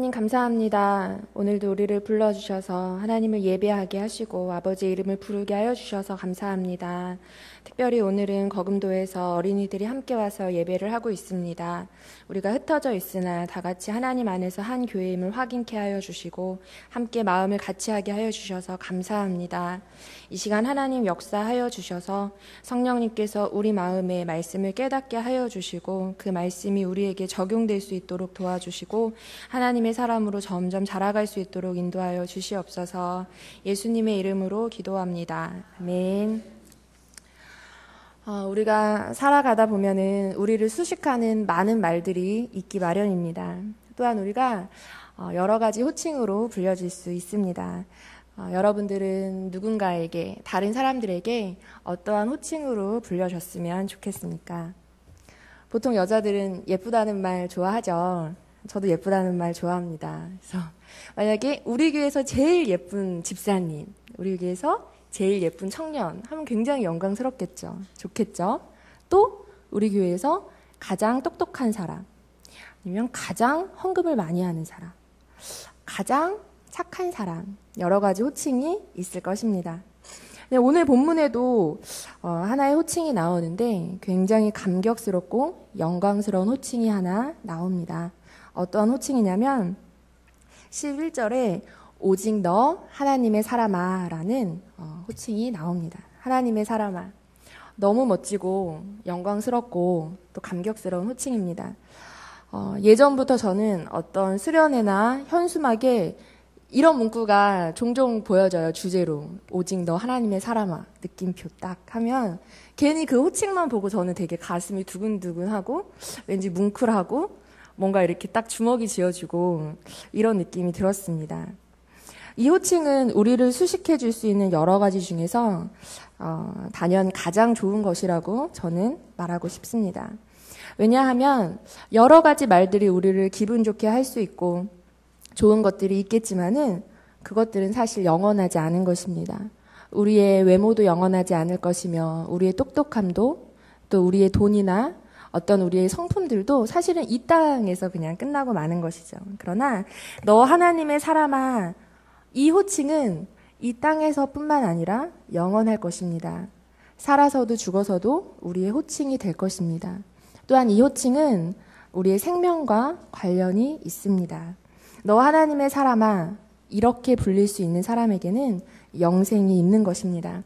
하나님 감사합니다. 오늘도 우리를 불러주셔서 하나님을 예배하게 하시고 아버지의 이름을 부르게 하여 주셔서 감사합니다. 특별히 오늘은 거금도에서 어린이들이 함께 와서 예배를 하고 있습니다. 우리가 흩어져 있으나 다 같이 하나님 안에서 한 교회임을 확인케 하여 주시고 함께 마음을 같이 하게 하여 주셔서 감사합니다. 이 시간 하나님 역사하여 주셔서 성령님께서 우리 마음에 말씀을 깨닫게 하여 주시고 그 말씀이 우리에게 적용될 수 있도록 도와주시고 하나님의 사람으로 점점 자라갈 수 있도록 인도하여 주시옵소서. 예수님의 이름으로 기도합니다. 아멘. 우리가 살아가다 보면은 우리를 수식하는 많은 말들이 있기 마련입니다. 또한 우리가 여러 가지 호칭으로 불려질 수 있습니다. 여러분들은 누군가에게, 다른 사람들에게 어떠한 호칭으로 불려졌으면 좋겠습니까? 보통 여자들은 예쁘다는 말 좋아하죠. 저도 예쁘다는 말 좋아합니다. 그래서 만약에 우리 교회에서 제일 예쁜 집사님, 우리 교회에서 제일 예쁜 청년 하면 굉장히 영광스럽겠죠. 좋겠죠. 또 우리 교회에서 가장 똑똑한 사람, 아니면 가장 헌금을 많이 하는 사람, 가장 착한 사람, 여러 가지 호칭이 있을 것입니다. 오늘 본문에도 하나의 호칭이 나오는데 굉장히 감격스럽고 영광스러운 호칭이 하나 나옵니다. 어떠한 호칭이냐면 11절에 오직 너 하나님의 사람아 라는 호칭이 나옵니다. 하나님의 사람아. 너무 멋지고 영광스럽고 또 감격스러운 호칭입니다. 예전부터 저는 어떤 수련회나 현수막에 이런 문구가 종종 보여져요. 주제로. 오직 너 하나님의 사람아. 느낌표 딱 하면 괜히 그 호칭만 보고 저는 되게 가슴이 두근두근하고 왠지 뭉클하고 뭔가 이렇게 딱 주먹이 쥐어지고 이런 느낌이 들었습니다. 이 호칭은 우리를 수식해 줄 수 있는 여러 가지 중에서 단연 가장 좋은 것이라고 저는 말하고 싶습니다. 왜냐하면 여러 가지 말들이 우리를 기분 좋게 할 수 있고 좋은 것들이 있겠지만은 그것들은 사실 영원하지 않은 것입니다. 우리의 외모도 영원하지 않을 것이며 우리의 똑똑함도 또 우리의 돈이나 어떤 우리의 성품들도 사실은 이 땅에서 그냥 끝나고 마는 것이죠. 그러나 너 하나님의 사람아, 이 호칭은 이 땅에서뿐만 아니라 영원할 것입니다. 살아서도 죽어서도 우리의 호칭이 될 것입니다. 또한 이 호칭은 우리의 생명과 관련이 있습니다. 너 하나님의 사람아, 이렇게 불릴 수 있는 사람에게는 영생이 있는 것입니다.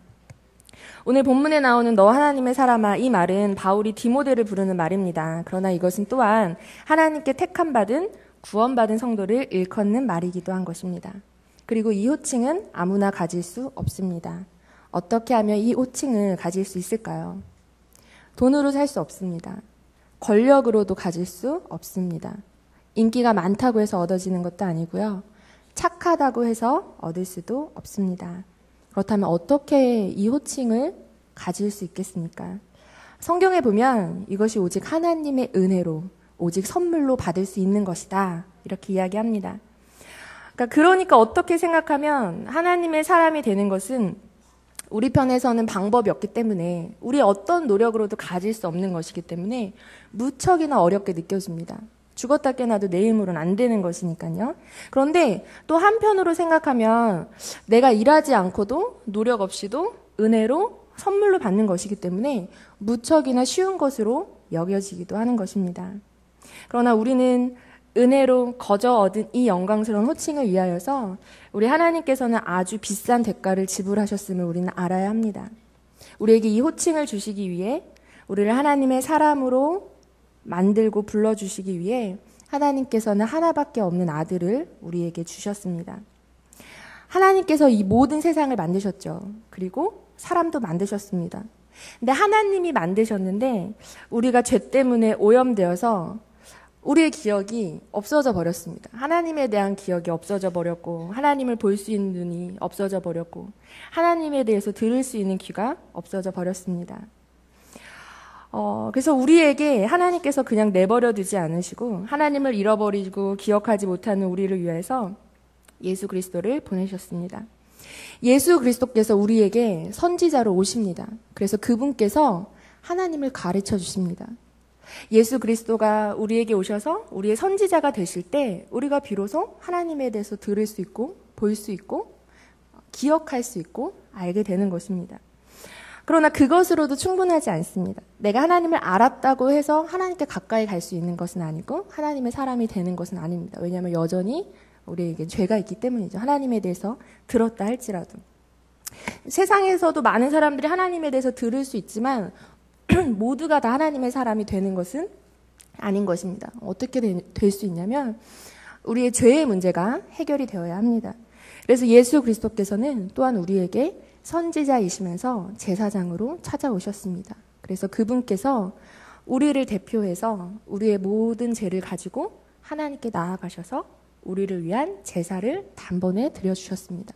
오늘 본문에 나오는 너 하나님의 사람아, 이 말은 바울이 디모데를 부르는 말입니다. 그러나 이것은 또한 하나님께 택함받은 구원받은 성도를 일컫는 말이기도 한 것입니다. 그리고 이 호칭은 아무나 가질 수 없습니다. 어떻게 하면 이 호칭을 가질 수 있을까요? 돈으로 살 수 없습니다. 권력으로도 가질 수 없습니다. 인기가 많다고 해서 얻어지는 것도 아니고요. 착하다고 해서 얻을 수도 없습니다. 그렇다면 어떻게 이 호칭을 가질 수 있겠습니까? 성경에 보면 이것이 오직 하나님의 은혜로, 오직 선물로 받을 수 있는 것이다. 이렇게 이야기합니다. 그러니까 어떻게 생각하면 하나님의 사람이 되는 것은 우리 편에서는 방법이 없기 때문에 우리 어떤 노력으로도 가질 수 없는 것이기 때문에 무척이나 어렵게 느껴집니다. 죽었다 깨나도 내 힘으로는 안 되는 것이니까요. 그런데 또 한편으로 생각하면 내가 일하지 않고도 노력 없이도 은혜로 선물로 받는 것이기 때문에 무척이나 쉬운 것으로 여겨지기도 하는 것입니다. 그러나 우리는 은혜로 거저 얻은 이 영광스러운 호칭을 위하여서 우리 하나님께서는 아주 비싼 대가를 지불하셨음을 우리는 알아야 합니다. 우리에게 이 호칭을 주시기 위해 우리를 하나님의 사람으로 만들고 불러주시기 위해 하나님께서는 하나밖에 없는 아들을 우리에게 주셨습니다. 하나님께서 이 모든 세상을 만드셨죠. 그리고 사람도 만드셨습니다. 근데 하나님이 만드셨는데 우리가 죄 때문에 오염되어서 우리의 기억이 없어져 버렸습니다. 하나님에 대한 기억이 없어져 버렸고 하나님을 볼 수 있는 눈이 없어져 버렸고 하나님에 대해서 들을 수 있는 귀가 없어져 버렸습니다. 그래서 우리에게 하나님께서 그냥 내버려 두지 않으시고 하나님을 잃어버리고 기억하지 못하는 우리를 위해서 예수 그리스도를 보내셨습니다. 예수 그리스도께서 우리에게 선지자로 오십니다. 그래서 그분께서 하나님을 가르쳐 주십니다. 예수 그리스도가 우리에게 오셔서 우리의 선지자가 되실 때 우리가 비로소 하나님에 대해서 들을 수 있고 볼 수 있고 기억할 수 있고 알게 되는 것입니다. 그러나 그것으로도 충분하지 않습니다. 내가 하나님을 알았다고 해서 하나님께 가까이 갈 수 있는 것은 아니고 하나님의 사람이 되는 것은 아닙니다. 왜냐하면 여전히 우리에게 죄가 있기 때문이죠. 하나님에 대해서 들었다 할지라도. 세상에서도 많은 사람들이 하나님에 대해서 들을 수 있지만 모두가 다 하나님의 사람이 되는 것은 아닌 것입니다. 어떻게 될 수 있냐면 우리의 죄의 문제가 해결이 되어야 합니다. 그래서 예수 그리스도께서는 또한 우리에게 선지자이시면서 제사장으로 찾아오셨습니다. 그래서 그분께서 우리를 대표해서 우리의 모든 죄를 가지고 하나님께 나아가셔서 우리를 위한 제사를 단번에 드려주셨습니다.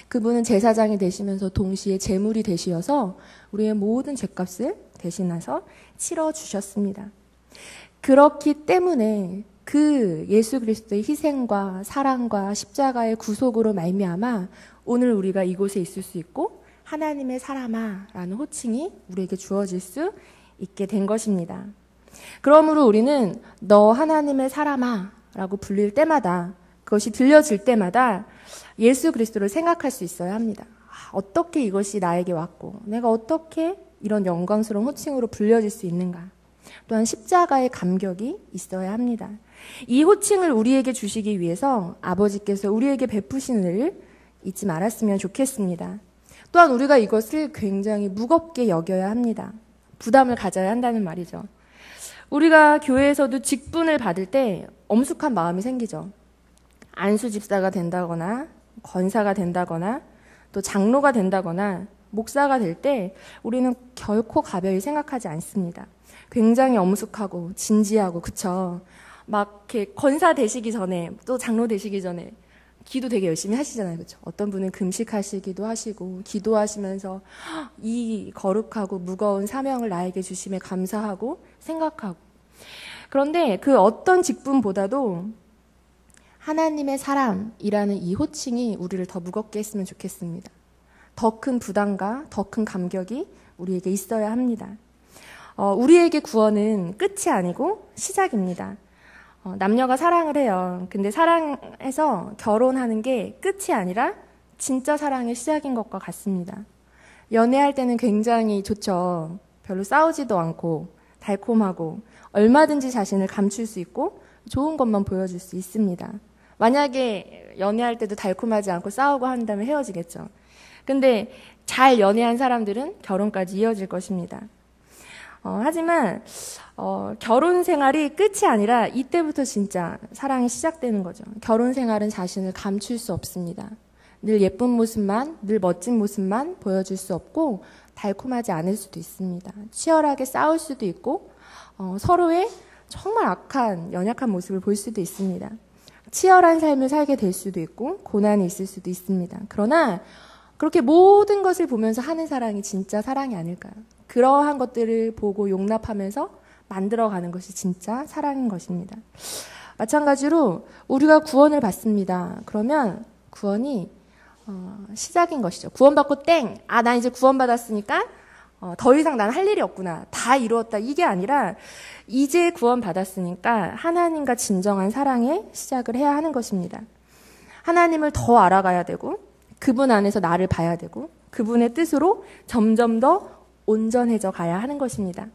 그분은 제사장이 되시면서 동시에 제물이 되시어서 우리의 모든 죄값을 대신해서 치러주셨습니다. 그렇기 때문에 그 예수 그리스도의 희생과 사랑과 십자가의 구속으로 말미암아 오늘 우리가 이곳에 있을 수 있고 하나님의 사람아 라는 호칭이 우리에게 주어질 수 있게 된 것입니다. 그러므로 우리는 너 하나님의 사람아 라고 불릴 때마다 그것이 들려질 때마다 예수 그리스도를 생각할 수 있어야 합니다. 어떻게 이것이 나에게 왔고 내가 어떻게 이런 영광스러운 호칭으로 불려질 수 있는가. 또한 십자가의 감격이 있어야 합니다. 이 호칭을 우리에게 주시기 위해서 아버지께서 우리에게 베푸신 은혜를 잊지 말았으면 좋겠습니다. 또한 우리가 이것을 굉장히 무겁게 여겨야 합니다. 부담을 가져야 한다는 말이죠. 우리가 교회에서도 직분을 받을 때 엄숙한 마음이 생기죠. 안수 집사가 된다거나 권사가 된다거나 또 장로가 된다거나 목사가 될 때 우리는 결코 가벼이 생각하지 않습니다. 굉장히 엄숙하고 진지하고 그쵸? 막 이렇게 권사 되시기 전에 또 장로 되시기 전에 기도 되게 열심히 하시잖아요. 그렇죠? 어떤 분은 금식하시기도 하시고 기도하시면서 이 거룩하고 무거운 사명을 나에게 주심에 감사하고 생각하고 그런데 그 어떤 직분보다도 하나님의 사람이라는 이 호칭이 우리를 더 무겁게 했으면 좋겠습니다. 더 큰 부담과 더 큰 감격이 우리에게 있어야 합니다. 우리에게 구원은 끝이 아니고 시작입니다. 남녀가 사랑을 해요. 근데 사랑해서 결혼하는 게 끝이 아니라 진짜 사랑의 시작인 것과 같습니다. 연애할 때는 굉장히 좋죠. 별로 싸우지도 않고 달콤하고 얼마든지 자신을 감출 수 있고 좋은 것만 보여줄 수 있습니다. 만약에 연애할 때도 달콤하지 않고 싸우고 한다면 헤어지겠죠. 근데 잘 연애한 사람들은 결혼까지 이어질 것입니다. 하지만 결혼 생활이 끝이 아니라 이때부터 진짜 사랑이 시작되는 거죠. 결혼 생활은 자신을 감출 수 없습니다. 늘 예쁜 모습만, 늘 멋진 모습만 보여줄 수 없고 달콤하지 않을 수도 있습니다. 치열하게 싸울 수도 있고 서로의 정말 악한, 연약한 모습을 볼 수도 있습니다. 치열한 삶을 살게 될 수도 있고 고난이 있을 수도 있습니다. 그러나 그렇게 모든 것을 보면서 하는 사랑이 진짜 사랑이 아닐까요? 그러한 것들을 보고 용납하면서 만들어가는 것이 진짜 사랑인 것입니다. 마찬가지로 우리가 구원을 받습니다. 그러면 구원이 시작인 것이죠. 구원받고 땡! 난 이제 구원받았으니까 더 이상 난 할 일이 없구나. 다 이루었다. 이게 아니라 이제 구원받았으니까 하나님과 진정한 사랑의 시작을 해야 하는 것입니다. 하나님을 더 알아가야 되고 그분 안에서 나를 봐야 되고 그분의 뜻으로 점점 더 온전해져 가야 하는 것입니다.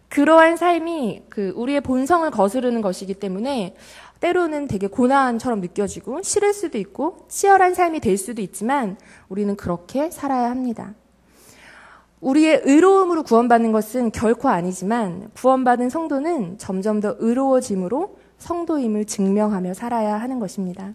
그러한 삶이 우리의 본성을 거스르는 것이기 때문에 때로는 되게 고난처럼 느껴지고 싫을 수도 있고 치열한 삶이 될 수도 있지만 우리는 그렇게 살아야 합니다. 우리의 의로움으로 구원받는 것은 결코 아니지만 구원받은 성도는 점점 더 의로워짐으로 성도임을 증명하며 살아야 하는 것입니다.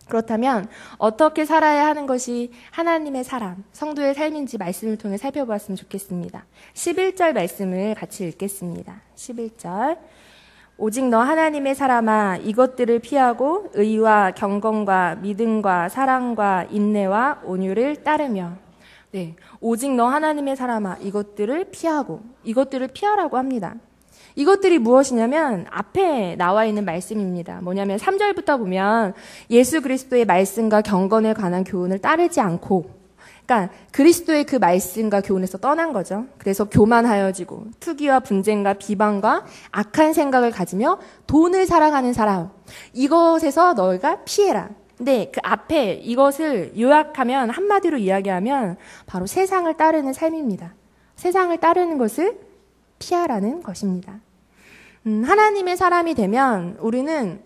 그렇다면 어떻게 살아야 하는 것이 하나님의 사람, 성도의 삶인지 말씀을 통해 살펴보았으면 좋겠습니다. 11절 말씀을 같이 읽겠습니다. 11절 오직 너 하나님의 사람아 이것들을 피하고 의와 경건과 믿음과 사랑과 인내와 온유를 따르며 네, 오직 너 하나님의 사람아 이것들을 피하고 이것들을 피하라고 합니다. 이것들이 무엇이냐면 앞에 나와 있는 말씀입니다. 뭐냐면 3절부터 보면 예수 그리스도의 말씀과 경건에 관한 교훈을 따르지 않고 그러니까 그리스도의 그 말씀과 교훈에서 떠난 거죠. 그래서 교만하여지고 투기와 분쟁과 비방과 악한 생각을 가지며 돈을 사랑하는 사람, 이것에서 너희가 피해라. 근데 그 앞에 이것을 요약하면, 한마디로 이야기하면 바로 세상을 따르는 삶입니다. 세상을 따르는 것을 피하라는 것입니다. 하나님의 사람이 되면 우리는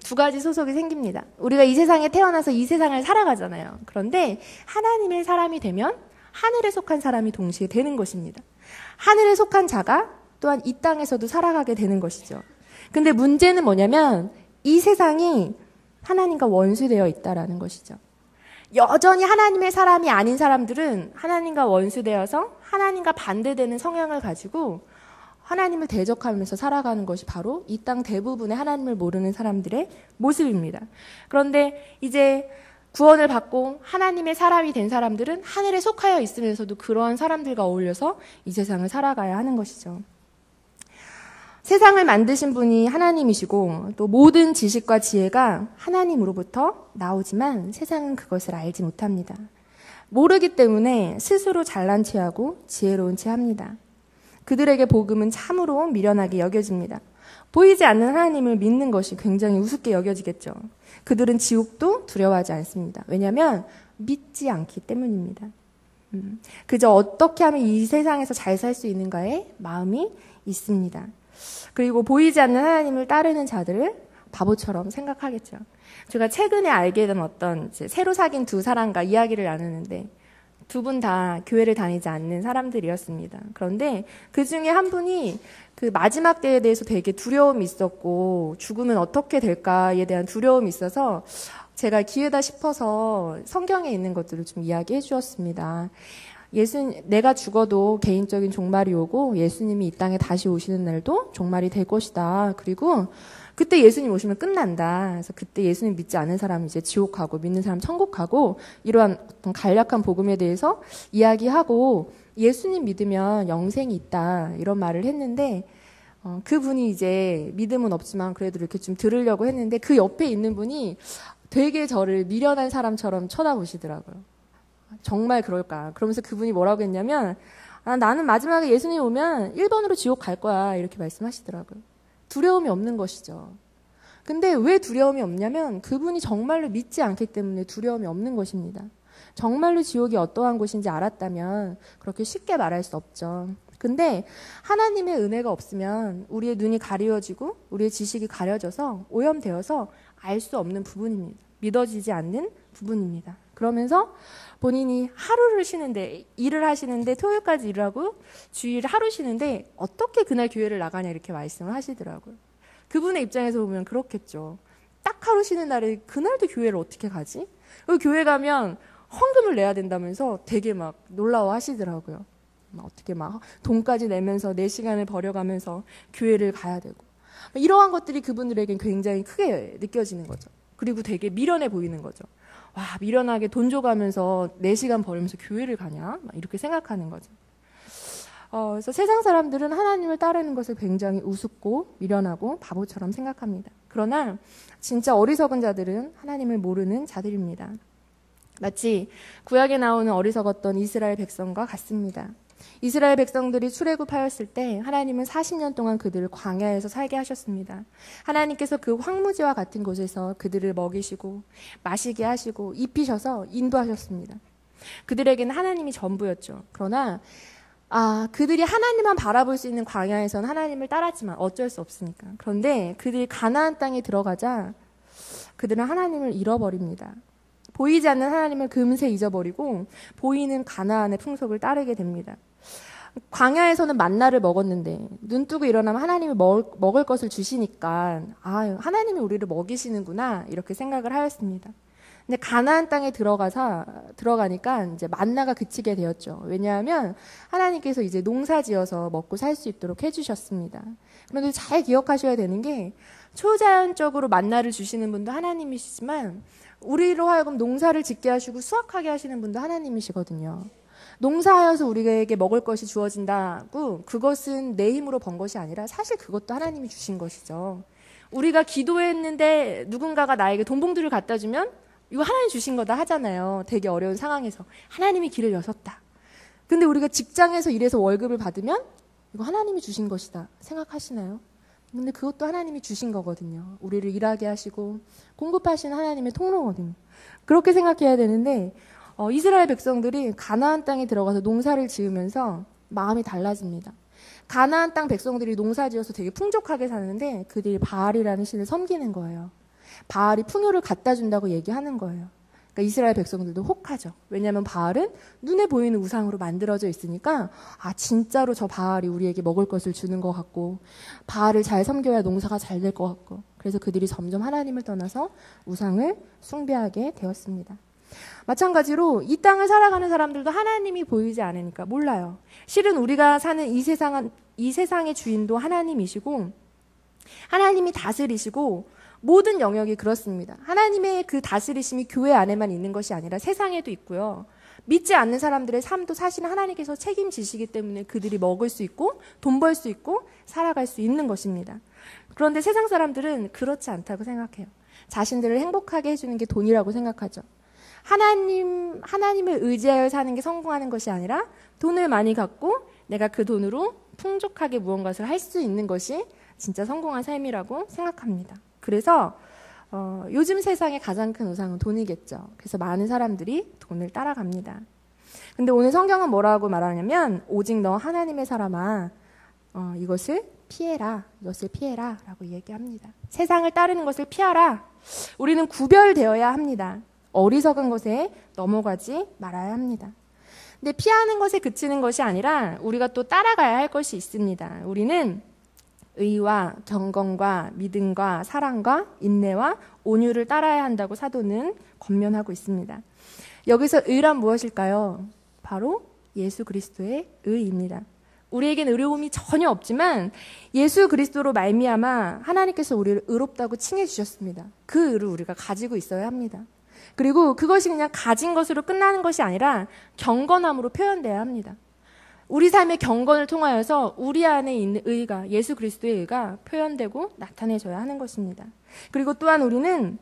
두 가지 소속이 생깁니다. 우리가 이 세상에 태어나서 이 세상을 살아가잖아요. 그런데 하나님의 사람이 되면 하늘에 속한 사람이 동시에 되는 것입니다. 하늘에 속한 자가 또한 이 땅에서도 살아가게 되는 것이죠. 근데 문제는 뭐냐면 이 세상이 하나님과 원수되어 있다라는 것이죠. 여전히 하나님의 사람이 아닌 사람들은 하나님과 원수되어서 하나님과 반대되는 성향을 가지고 하나님을 대적하면서 살아가는 것이 바로 이 땅 대부분의 하나님을 모르는 사람들의 모습입니다. 그런데 이제 구원을 받고 하나님의 사람이 된 사람들은 하늘에 속하여 있으면서도 그러한 사람들과 어울려서 이 세상을 살아가야 하는 것이죠. 세상을 만드신 분이 하나님이시고 또 모든 지식과 지혜가 하나님으로부터 나오지만 세상은 그것을 알지 못합니다. 모르기 때문에 스스로 잘난 체하고 지혜로운 체합니다. 그들에게 복음은 참으로 미련하게 여겨집니다. 보이지 않는 하나님을 믿는 것이 굉장히 우습게 여겨지겠죠. 그들은 지옥도 두려워하지 않습니다. 왜냐하면 믿지 않기 때문입니다. 그저 어떻게 하면 이 세상에서 잘 살 수 있는가에 마음이 있습니다. 그리고 보이지 않는 하나님을 따르는 자들을 바보처럼 생각하겠죠. 제가 최근에 알게 된 어떤 새로 사귄 두 사람과 이야기를 나누는데 두 분 다 교회를 다니지 않는 사람들이었습니다. 그런데 그 중에 한 분이 그 마지막 때에 대해서 되게 두려움이 있었고 죽으면 어떻게 될까에 대한 두려움이 있어서 제가 기회다 싶어서 성경에 있는 것들을 좀 이야기해 주었습니다. 내가 죽어도 개인적인 종말이 오고 예수님이 이 땅에 다시 오시는 날도 종말이 될 것이다. 그리고 그때 예수님 오시면 끝난다. 그래서 그때 예수님 믿지 않는 사람은 이제 지옥 가고 믿는 사람 천국 가고 이러한 어떤 간략한 복음에 대해서 이야기하고 예수님 믿으면 영생이 있다. 이런 말을 했는데 그분이 이제 믿음은 없지만 그래도 이렇게 좀 들으려고 했는데 그 옆에 있는 분이 되게 저를 미련한 사람처럼 쳐다보시더라고요. 정말 그럴까? 그러면서 그분이 뭐라고 했냐면 나는 마지막에 예수님 오면 1번으로 지옥 갈 거야. 이렇게 말씀하시더라고요. 두려움이 없는 것이죠. 근데 왜 두려움이 없냐면 그분이 정말로 믿지 않기 때문에 두려움이 없는 것입니다. 정말로 지옥이 어떠한 곳인지 알았다면 그렇게 쉽게 말할 수 없죠. 근데 하나님의 은혜가 없으면 우리의 눈이 가리워지고 우리의 지식이 가려져서 오염되어서 알 수 없는 부분입니다. 믿어지지 않는 부분입니다. 그러면서 본인이 하루를 쉬는데 일을 하시는데 토요일까지 일하고 주일 하루 쉬는데 어떻게 그날 교회를 나가냐 이렇게 말씀을 하시더라고요. 그분의 입장에서 보면 그렇겠죠. 딱 하루 쉬는 날에 그날도 교회를 어떻게 가지? 그리고 교회 가면 헌금을 내야 된다면서 되게 막 놀라워 하시더라고요. 어떻게 막 돈까지 내면서 4시간을 버려가면서 교회를 가야 되고 이러한 것들이 그분들에겐 굉장히 크게 느껴지는 거죠. 그리고 되게 미련해 보이는 거죠. 와, 미련하게 돈 줘가면서 4시간 벌면서 교회를 가냐? 막 이렇게 생각하는 거죠. 그래서 세상 사람들은 하나님을 따르는 것을 굉장히 우습고 미련하고 바보처럼 생각합니다. 그러나 진짜 어리석은 자들은 하나님을 모르는 자들입니다. 마치 구약에 나오는 어리석었던 이스라엘 백성과 같습니다. 이스라엘 백성들이 출애굽하였을 때 하나님은 40년 동안 그들을 광야에서 살게 하셨습니다. 하나님께서 그 황무지와 같은 곳에서 그들을 먹이시고 마시게 하시고 입히셔서 인도하셨습니다. 그들에게는 하나님이 전부였죠. 그러나 그들이 하나님만 바라볼 수 있는 광야에서는 하나님을 따랐지만 어쩔 수 없으니까. 그런데 그들이 가나안 땅에 들어가자 그들은 하나님을 잃어버립니다. 보이지 않는 하나님을 금세 잊어버리고 보이는 가나안의 풍속을 따르게 됩니다. 광야에서는 만나를 먹었는데 눈 뜨고 일어나면 하나님이 먹을 것을 주시니까 하나님이 우리를 먹이시는구나 이렇게 생각을 하였습니다. 근데 가나안 땅에 들어가니까 이제 만나가 그치게 되었죠. 왜냐하면 하나님께서 이제 농사지어서 먹고 살 수 있도록 해주셨습니다. 그런데 잘 기억하셔야 되는 게 초자연적으로 만나를 주시는 분도 하나님이시지만 우리로 하여금 농사를 짓게 하시고 수확하게 하시는 분도 하나님이시거든요. 농사하여서 우리에게 먹을 것이 주어진다고 그것은 내 힘으로 번 것이 아니라 사실 그것도 하나님이 주신 것이죠. 우리가 기도했는데 누군가가 나에게 돈 봉투를 갖다 주면 이거 하나님 주신 거다 하잖아요. 되게 어려운 상황에서. 하나님이 길을 여셨다. 근데 우리가 직장에서 일해서 월급을 받으면 이거 하나님이 주신 것이다 생각하시나요? 근데 그것도 하나님이 주신 거거든요. 우리를 일하게 하시고 공급하시는 하나님의 통로거든요. 그렇게 생각해야 되는데 이스라엘 백성들이 가나안 땅에 들어가서 농사를 지으면서 마음이 달라집니다. 가나안 땅 백성들이 농사 지어서 되게 풍족하게 사는데 그들이 바알이라는 신을 섬기는 거예요. 바알이 풍요를 갖다 준다고 얘기하는 거예요. 그러니까 이스라엘 백성들도 혹하죠. 왜냐하면 바알은 눈에 보이는 우상으로 만들어져 있으니까 진짜로 저 바알이 우리에게 먹을 것을 주는 것 같고 바알을 잘 섬겨야 농사가 잘 될 것 같고 그래서 그들이 점점 하나님을 떠나서 우상을 숭배하게 되었습니다. 마찬가지로 이 땅을 살아가는 사람들도 하나님이 보이지 않으니까 몰라요. 실은 우리가 사는 이 세상의 주인도 하나님이시고 하나님이 다스리시고 모든 영역이 그렇습니다. 하나님의 그 다스리심이 교회 안에만 있는 것이 아니라 세상에도 있고요. 믿지 않는 사람들의 삶도 사실 하나님께서 책임지시기 때문에 그들이 먹을 수 있고 돈 벌 수 있고 살아갈 수 있는 것입니다. 그런데 세상 사람들은 그렇지 않다고 생각해요. 자신들을 행복하게 해주는 게 돈이라고 생각하죠. 하나님을 의지하여 사는 게 성공하는 것이 아니라 돈을 많이 갖고 내가 그 돈으로 풍족하게 무언가를 할 수 있는 것이 진짜 성공한 삶이라고 생각합니다. 그래서 요즘 세상의 가장 큰 우상은 돈이겠죠. 그래서 많은 사람들이 돈을 따라갑니다. 근데 오늘 성경은 뭐라고 말하냐면 오직 너 하나님의 사람아 이것을 피해라. 이것을 피해라 라고 얘기합니다. 세상을 따르는 것을 피하라. 우리는 구별되어야 합니다. 어리석은 것에 넘어가지 말아야 합니다. 근데 피하는 것에 그치는 것이 아니라 우리가 또 따라가야 할 것이 있습니다. 우리는 의와 경건과 믿음과 사랑과 인내와 온유를 따라야 한다고 사도는 권면하고 있습니다. 여기서 의란 무엇일까요? 바로 예수 그리스도의 의입니다. 우리에겐 의로움이 전혀 없지만 예수 그리스도로 말미암아 하나님께서 우리를 의롭다고 칭해 주셨습니다. 그 의를 우리가 가지고 있어야 합니다. 그리고 그것이 그냥 가진 것으로 끝나는 것이 아니라 경건함으로 표현돼야 합니다. 우리 삶의 경건을 통하여서 우리 안에 있는 의가, 예수 그리스도의 의가 표현되고 나타내져야 하는 것입니다. 그리고 또한 우리는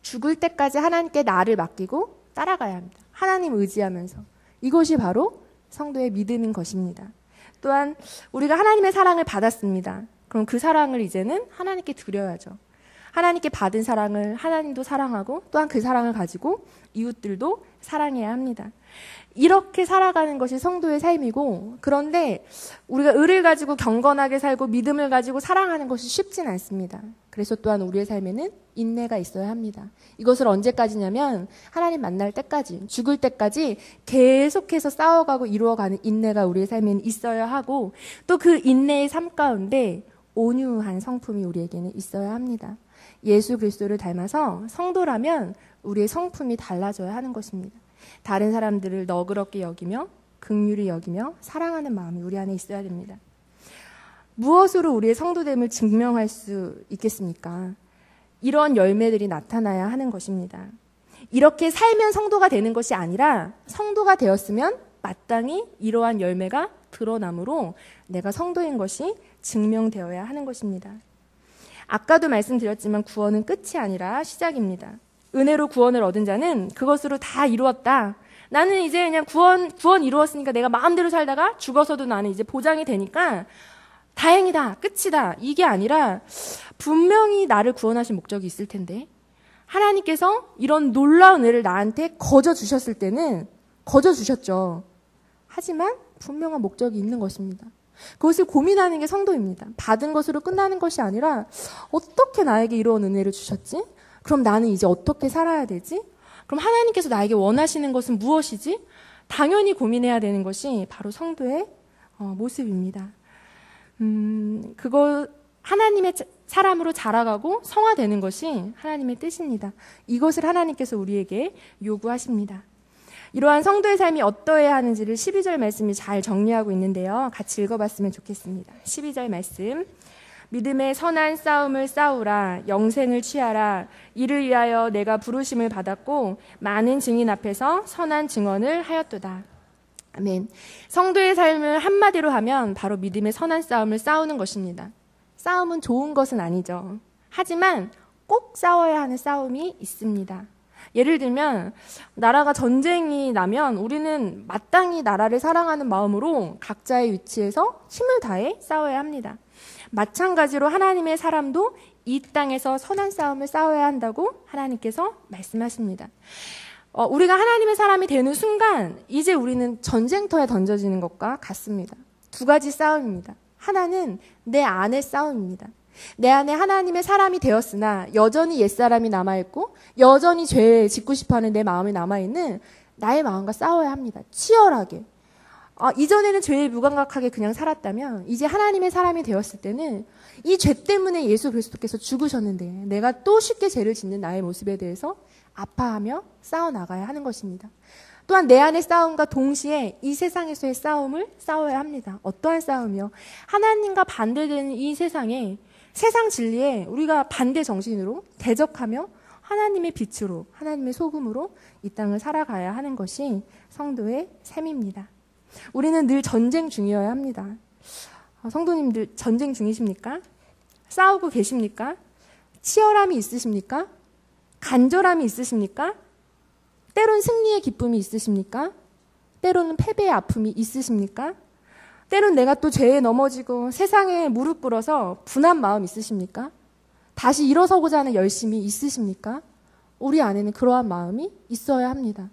죽을 때까지 하나님께 나를 맡기고 따라가야 합니다. 하나님 의지하면서. 이것이 바로 성도의 믿음인 것입니다. 또한 우리가 하나님의 사랑을 받았습니다. 그럼 그 사랑을 이제는 하나님께 드려야죠. 하나님께 받은 사랑을 하나님도 사랑하고 또한 그 사랑을 가지고 이웃들도 사랑해야 합니다. 이렇게 살아가는 것이 성도의 삶이고 그런데 우리가 의를 가지고 경건하게 살고 믿음을 가지고 사랑하는 것이 쉽진 않습니다. 그래서 또한 우리의 삶에는 인내가 있어야 합니다. 이것을 언제까지냐면 하나님 만날 때까지 죽을 때까지 계속해서 싸워가고 이루어가는 인내가 우리의 삶에는 있어야 하고 또 그 인내의 삶 가운데 온유한 성품이 우리에게는 있어야 합니다. 예수 그리스도를 닮아서 성도라면 우리의 성품이 달라져야 하는 것입니다. 다른 사람들을 너그럽게 여기며 긍휼히 여기며 사랑하는 마음이 우리 안에 있어야 됩니다. 무엇으로 우리의 성도됨을 증명할 수 있겠습니까? 이런 열매들이 나타나야 하는 것입니다. 이렇게 살면 성도가 되는 것이 아니라 성도가 되었으면 마땅히 이러한 열매가 드러나므로 내가 성도인 것이 증명되어야 하는 것입니다. 아까도 말씀드렸지만 구원은 끝이 아니라 시작입니다. 은혜로 구원을 얻은 자는 그것으로 다 이루었다. 나는 이제 그냥 구원 이루었으니까 내가 마음대로 살다가 죽어서도 나는 이제 보장이 되니까 다행이다, 끝이다. 이게 아니라 분명히 나를 구원하신 목적이 있을 텐데 하나님께서 이런 놀라운 은혜를 나한테 거저 주셨을 때는 거저 주셨죠. 하지만 분명한 목적이 있는 것입니다. 그것을 고민하는 게 성도입니다. 받은 것으로 끝나는 것이 아니라 어떻게 나에게 이런 은혜를 주셨지? 그럼 나는 이제 어떻게 살아야 되지? 그럼 하나님께서 나에게 원하시는 것은 무엇이지? 당연히 고민해야 되는 것이 바로 성도의 모습입니다. 그거 하나님의 사람으로 자라가고 성화되는 것이 하나님의 뜻입니다. 이것을 하나님께서 우리에게 요구하십니다. 이러한 성도의 삶이 어떠해야 하는지를 12절 말씀이 잘 정리하고 있는데요. 같이 읽어봤으면 좋겠습니다. 12절 말씀. 믿음의 선한 싸움을 싸우라. 영생을 취하라. 이를 위하여 내가 부르심을 받았고 많은 증인 앞에서 선한 증언을 하였도다. 아멘. 성도의 삶을 한마디로 하면 바로 믿음의 선한 싸움을 싸우는 것입니다. 싸움은 좋은 것은 아니죠. 하지만 꼭 싸워야 하는 싸움이 있습니다. 예를 들면 나라가 전쟁이 나면 우리는 마땅히 나라를 사랑하는 마음으로 각자의 위치에서 힘을 다해 싸워야 합니다. 마찬가지로 하나님의 사람도 이 땅에서 선한 싸움을 싸워야 한다고 하나님께서 말씀하십니다. 우리가 하나님의 사람이 되는 순간 이제 우리는 전쟁터에 던져지는 것과 같습니다. 두 가지 싸움입니다. 하나는 내 안의 싸움입니다. 내 안에 하나님의 사람이 되었으나 여전히 옛사람이 남아있고 여전히 죄 짓고 싶어하는 내 마음이 남아있는 나의 마음과 싸워야 합니다. 치열하게. 이전에는 죄에 무감각하게 그냥 살았다면 이제 하나님의 사람이 되었을 때는 이 죄 때문에 예수 그리스도께서 죽으셨는데 내가 또 쉽게 죄를 짓는 나의 모습에 대해서 아파하며 싸워나가야 하는 것입니다. 또한 내 안의 싸움과 동시에 이 세상에서의 싸움을 싸워야 합니다. 어떠한 싸움이요? 하나님과 반대되는 이 세상에 세상 진리에 우리가 반대 정신으로 대적하며 하나님의 빛으로 하나님의 소금으로 이 땅을 살아가야 하는 것이 성도의 셈입니다. 우리는 늘 전쟁 중이어야 합니다. 성도님들 전쟁 중이십니까? 싸우고 계십니까? 치열함이 있으십니까? 간절함이 있으십니까? 때론 승리의 기쁨이 있으십니까? 때로는 패배의 아픔이 있으십니까? 때론 내가 또 죄에 넘어지고 세상에 무릎 꿇어서 분한 마음 있으십니까? 다시 일어서고자 하는 열심이 있으십니까? 우리 안에는 그러한 마음이 있어야 합니다.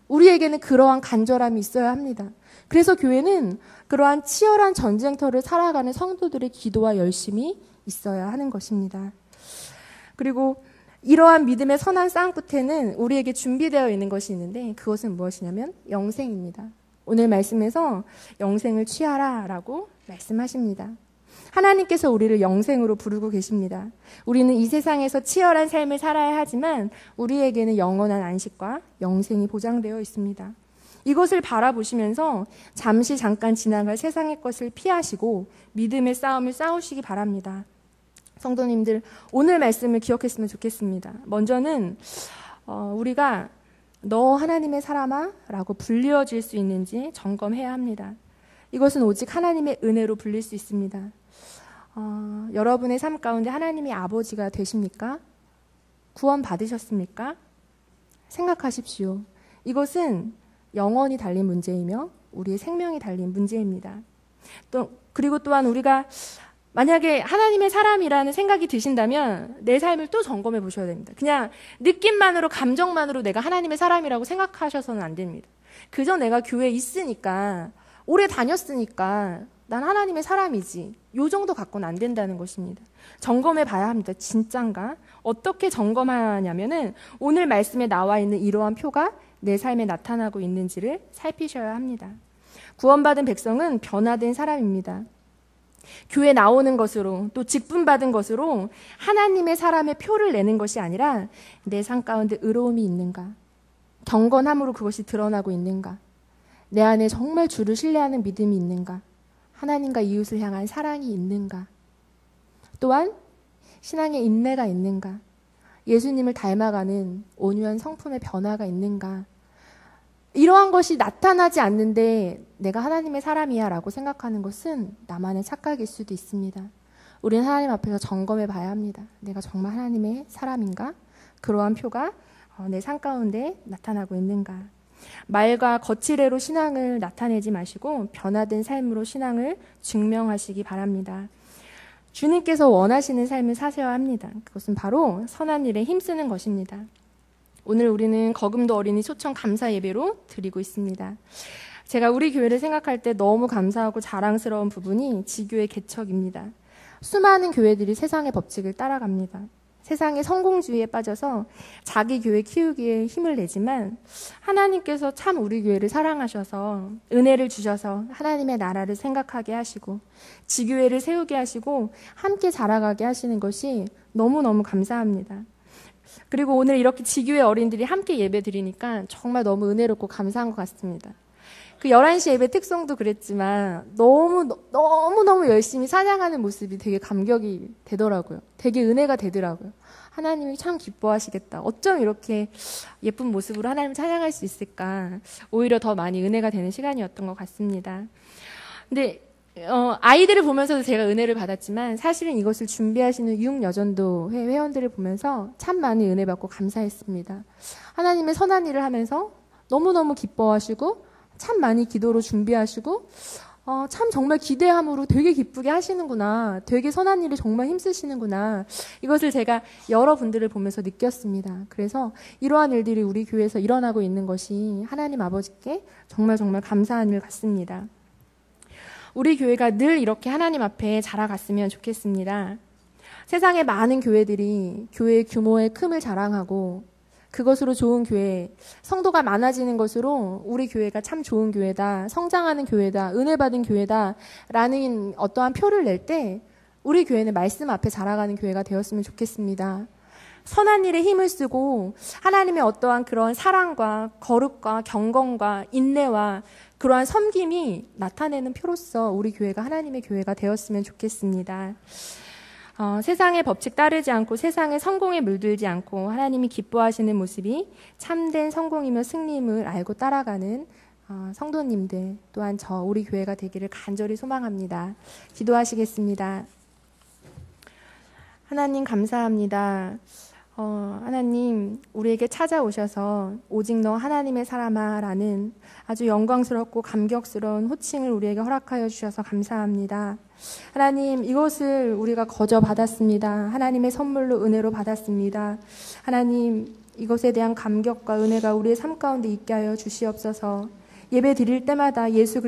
우리에게는 그러한 간절함이 있어야 합니다. 그래서 교회는 그러한 치열한 전쟁터를 살아가는 성도들의 기도와 열심이 있어야 하는 것입니다. 그리고 이러한 믿음의 선한 싸움 끝에는 우리에게 준비되어 있는 것이 있는데 그것은 무엇이냐면 영생입니다. 오늘 말씀에서 영생을 취하라라고 말씀하십니다. 하나님께서 우리를 영생으로 부르고 계십니다. 우리는 이 세상에서 치열한 삶을 살아야 하지만 우리에게는 영원한 안식과 영생이 보장되어 있습니다. 이것을 바라보시면서 잠깐 지나갈 세상의 것을 피하시고 믿음의 싸움을 싸우시기 바랍니다. 성도님들, 오늘 말씀을 기억했으면 좋겠습니다. 먼저는 우리가 너 하나님의 사람아? 라고 불리어질 수 있는지 점검해야 합니다. 이것은 오직 하나님의 은혜로 불릴 수 있습니다. 여러분의 삶 가운데 하나님이 아버지가 되십니까? 구원 받으셨습니까? 생각하십시오. 이것은 영원히 달린 문제이며 우리의 생명이 달린 문제입니다. 그리고 또한 우리가 만약에 하나님의 사람이라는 생각이 드신다면 내 삶을 또 점검해 보셔야 됩니다. 그냥 느낌만으로 감정만으로 내가 하나님의 사람이라고 생각하셔서는 안 됩니다. 그저 내가 교회에 있으니까 오래 다녔으니까 난 하나님의 사람이지. 요 정도 갖고는 안 된다는 것입니다. 점검해 봐야 합니다. 진짠가? 어떻게 점검하냐면은 오늘 말씀에 나와 있는 이러한 표가 내 삶에 나타나고 있는지를 살피셔야 합니다. 구원받은 백성은 변화된 사람입니다. 교회 나오는 것으로 또 직분받은 것으로 하나님의 사람의 표를 내는 것이 아니라 내 삶 가운데 의로움이 있는가? 경건함으로 그것이 드러나고 있는가? 내 안에 정말 주를 신뢰하는 믿음이 있는가? 하나님과 이웃을 향한 사랑이 있는가? 또한 신앙의 인내가 있는가? 예수님을 닮아가는 온유한 성품의 변화가 있는가? 이러한 것이 나타나지 않는데 내가 하나님의 사람이야 라고 생각하는 것은 나만의 착각일 수도 있습니다. 우리는 하나님 앞에서 점검해 봐야 합니다. 내가 정말 하나님의 사람인가? 그러한 표가 내 삶 가운데 나타나고 있는가? 말과 거칠애로 신앙을 나타내지 마시고 변화된 삶으로 신앙을 증명하시기 바랍니다. 주님께서 원하시는 삶을 사셔야 합니다. 그것은 바로 선한 일에 힘쓰는 것입니다. 오늘 우리는 거금도 어린이 초청 감사 예배로 드리고 있습니다. 제가 우리 교회를 생각할 때 너무 감사하고 자랑스러운 부분이 지교의 개척입니다. 수많은 교회들이 세상의 법칙을 따라갑니다. 세상의 성공주의에 빠져서 자기 교회 키우기에 힘을 내지만 하나님께서 참 우리 교회를 사랑하셔서 은혜를 주셔서 하나님의 나라를 생각하게 하시고 지교회를 세우게 하시고 함께 자라가게 하시는 것이 너무너무 감사합니다. 그리고 오늘 이렇게 지교회 어린들이 함께 예배 드리니까 정말 너무 은혜롭고 감사한 것 같습니다. 그 11시 예배 특성도 그랬지만 너무 열심히 찬양하는 모습이 되게 감격이 되더라고요. 되게 은혜가 되더라고요. 하나님이 참 기뻐하시겠다. 어쩜 이렇게 예쁜 모습으로 하나님을 찬양할 수 있을까. 오히려 더 많이 은혜가 되는 시간이었던 것 같습니다. 근데 아이들을 보면서도 제가 은혜를 받았지만 사실은 이것을 준비하시는 육여전도회 회원들을 보면서 참 많이 은혜 받고 감사했습니다. 하나님의 선한 일을 하면서 너무너무 기뻐하시고 참 많이 기도로 준비하시고 참 정말 기대함으로 되게 기쁘게 하시는구나. 되게 선한 일을 정말 힘쓰시는구나. 이것을 제가 여러분들을 보면서 느꼈습니다. 그래서 이러한 일들이 우리 교회에서 일어나고 있는 것이 하나님 아버지께 정말 정말 감사한 일 같습니다. 우리 교회가 늘 이렇게 하나님 앞에 자라갔으면 좋겠습니다. 세상의 많은 교회들이 교회의 규모의 큼을 자랑하고 그것으로 좋은 교회, 성도가 많아지는 것으로 우리 교회가 참 좋은 교회다, 성장하는 교회다, 은혜 받은 교회다 라는 어떠한 표를 낼 때 우리 교회는 말씀 앞에 자라가는 교회가 되었으면 좋겠습니다. 선한 일에 힘을 쓰고 하나님의 어떠한 그런 사랑과 거룩과 경건과 인내와 그러한 섬김이 나타내는 표로서 우리 교회가 하나님의 교회가 되었으면 좋겠습니다. 세상의 법칙 따르지 않고 세상의 성공에 물들지 않고 하나님이 기뻐하시는 모습이 참된 성공이며 승리임을 알고 따라가는 성도님들 또한 우리 교회가 되기를 간절히 소망합니다. 기도하시겠습니다. 하나님 감사합니다. 하나님 우리에게 찾아오셔서 오직 너 하나님의 사람아 라는 아주 영광스럽고 감격스러운 호칭을 우리에게 허락하여 주셔서 감사합니다. 하나님 이것을 우리가 거저 받았습니다. 하나님의 선물로 은혜로 받았습니다. 하나님 이것에 대한 감격과 은혜가 우리의 삶 가운데 있게 하여 주시옵소서. 예배 드릴 때마다 예수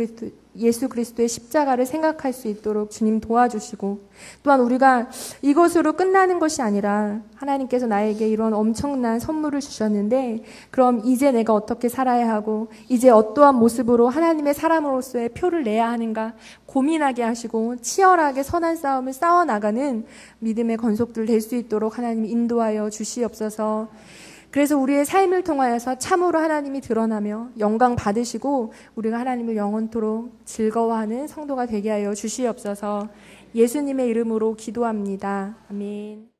그리스도의 십자가를 생각할 수 있도록 주님 도와주시고 또한 우리가 이것으로 끝나는 것이 아니라 하나님께서 나에게 이런 엄청난 선물을 주셨는데 그럼 이제 내가 어떻게 살아야 하고 이제 어떠한 모습으로 하나님의 사람으로서의 표를 내야 하는가 고민하게 하시고 치열하게 선한 싸움을 싸워나가는 믿음의 건속들 될 수 있도록 하나님 인도하여 주시옵소서. 그래서 우리의 삶을 통하여서 참으로 하나님이 드러나며 영광 받으시고 우리가 하나님을 영원토록 즐거워하는 성도가 되게 하여 주시옵소서. 예수님의 이름으로 기도합니다. 아멘.